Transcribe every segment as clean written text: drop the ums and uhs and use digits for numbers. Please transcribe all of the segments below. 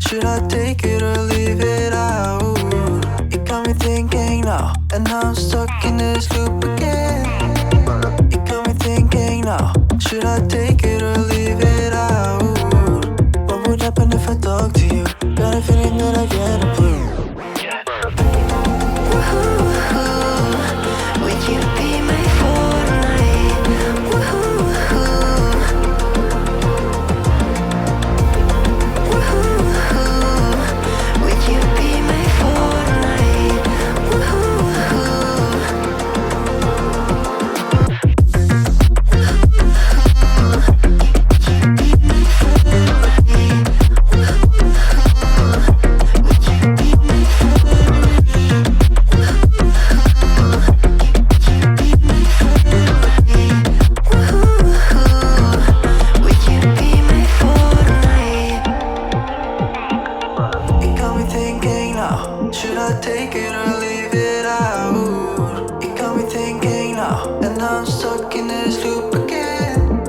Should I take it or leave it out? It got me thinking now, and now I'm stuck in this loop again. It got me thinking now, should I take it or leave it out? What would happen if I talk to you? Got a feeling that I get a clue. Would you be my Fortnite? Would you be my Fortnite? Should I take it or leave it out? It got me thinking now, and now I'm stuck in this loop again.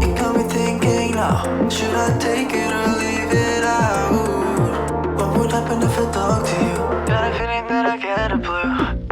It got me thinking now, should I take it or leave it out? What would happen if I talk to you? Got a feeling that I get a blue.